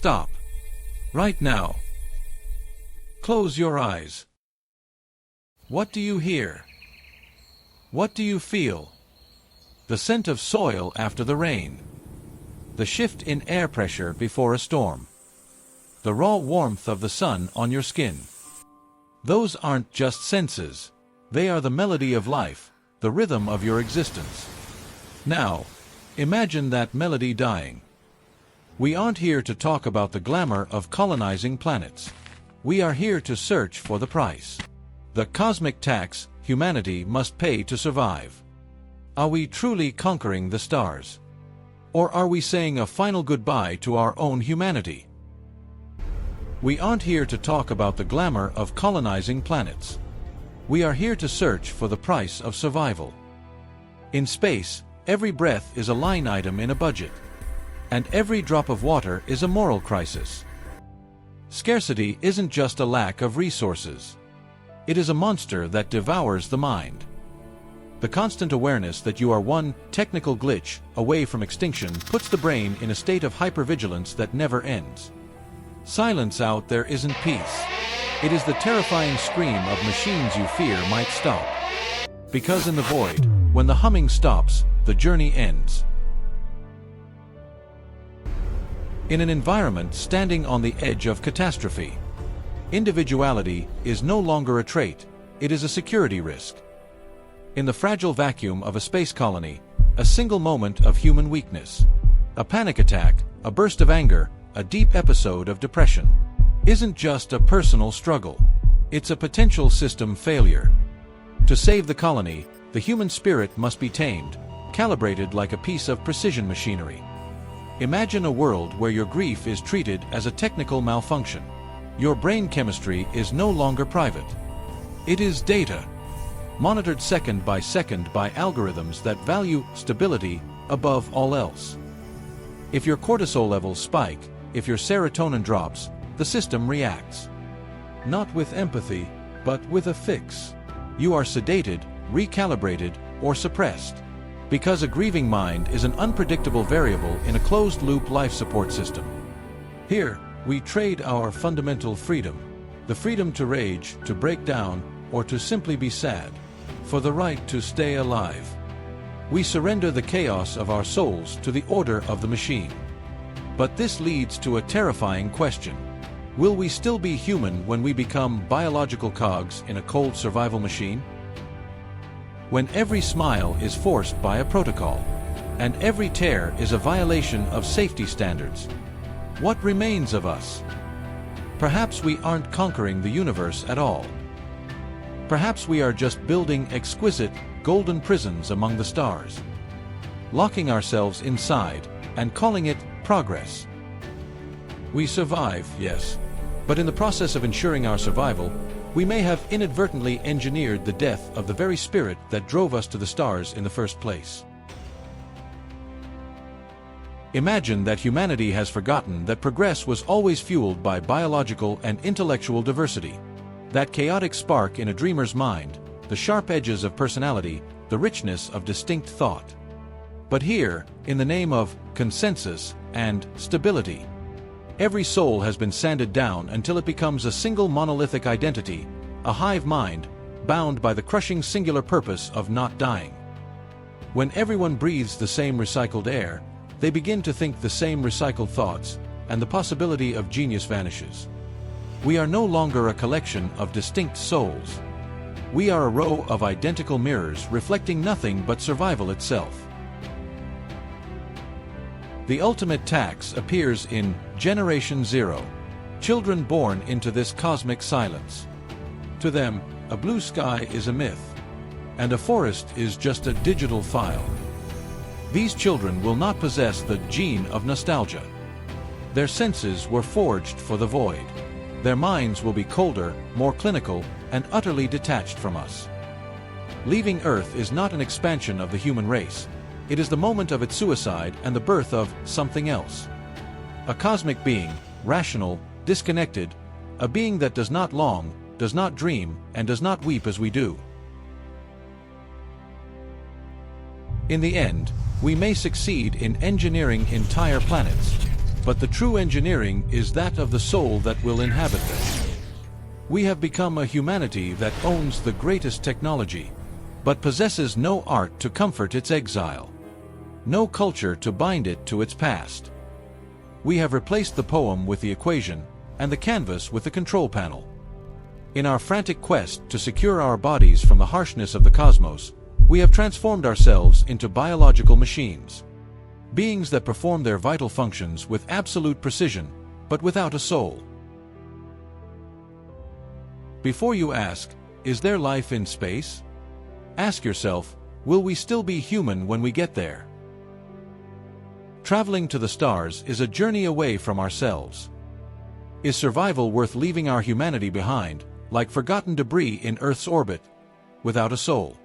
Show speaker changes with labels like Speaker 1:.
Speaker 1: stop. Right now. Close your eyes. What do you hear? What do you feel? The scent of soil after the rain. The shift in air pressure before a storm. The raw warmth of the sun on your skin. Those aren't just senses. They are the melody of life, the rhythm of your existence. Now, imagine that melody dying. We aren't here to talk about the glamour of colonizing planets. We are here to search for the price. The cosmic tax humanity must pay to survive. Are we truly conquering the stars? Or are we saying a final goodbye to our own humanity? We aren't here to talk about the glamour of colonizing planets. We are here to search for the price of survival. In space, every breath is a line item in a budget. And every drop of water is a moral crisis. Scarcity isn't just a lack of resources. It is a monster that devours the mind. The constant awareness that you are one technical glitch away from extinction puts the brain in a state of hypervigilance that never ends. Silence out there isn't peace. It is the terrifying scream of machines you fear might stop. Because in the void, when the humming stops, the journey ends. In an environment standing on the edge of catastrophe, individuality is no longer a trait, it is a security risk. In the fragile vacuum of a space colony, a single moment of human weakness, a panic attack, a burst of anger, a deep episode of depression, isn't just a personal struggle. It's a potential system failure. To save the colony, the human spirit must be tamed, calibrated like a piece of precision machinery. Imagine a world where your grief is treated as a technical malfunction. Your brain chemistry is no longer private. It is data, monitored second by algorithms that value stability above all else. If your cortisol levels spike, if your serotonin drops, the system reacts. Not with empathy, but with a fix. You are sedated, recalibrated, or suppressed. Because a grieving mind is an unpredictable variable in a closed-loop life support system. Here, we trade our fundamental freedom, the freedom to rage, to break down, or to simply be sad, for the right to stay alive. We surrender the chaos of our souls to the order of the machine. But this leads to a terrifying question. Will we still be human when we become biological cogs in a cold survival machine? When every smile is forced by a protocol, and every tear is a violation of safety standards, what remains of us? Perhaps we aren't conquering the universe at all. Perhaps we are just building exquisite, golden prisons among the stars, locking ourselves inside, and calling it progress. We survive, yes, but in the process of ensuring our survival, we may have inadvertently engineered the death of the very spirit that drove us to the stars in the first place. Imagine that humanity has forgotten that progress was always fueled by biological and intellectual diversity. That chaotic spark in a dreamer's mind, the sharp edges of personality, the richness of distinct thought. But here, in the name of consensus and stability, every soul has been sanded down until it becomes a single monolithic identity, a hive mind, bound by the crushing singular purpose of not dying. When everyone breathes the same recycled air, they begin to think the same recycled thoughts, and the possibility of genius vanishes. We are no longer a collection of distinct souls. We are a row of identical mirrors reflecting nothing but survival itself. The ultimate tax appears in Generation Zero, children born into this cosmic silence. To them, a blue sky is a myth, and a forest is just a digital file. These children will not possess the gene of nostalgia. Their senses were forged for the void. Their minds will be colder, more clinical, and utterly detached from us. Leaving Earth is not an expansion of the human race. It is the moment of its suicide and the birth of something else. A cosmic being, rational, disconnected, a being that does not long, does not dream, and does not weep as we do. In the end, we may succeed in engineering entire planets, but the true engineering is that of the soul that will inhabit them. We have become a humanity that owns the greatest technology, but possesses no art to comfort its exile, no culture to bind it to its past. We have replaced the poem with the equation, and the canvas with the control panel. In our frantic quest to secure our bodies from the harshness of the cosmos, we have transformed ourselves into biological machines, beings that perform their vital functions with absolute precision, but without a soul. Before you ask, is there life in space? Ask yourself, will we still be human when we get there? Traveling to the stars is a journey away from ourselves. Is survival worth leaving our humanity behind, like forgotten debris in Earth's orbit, without a soul?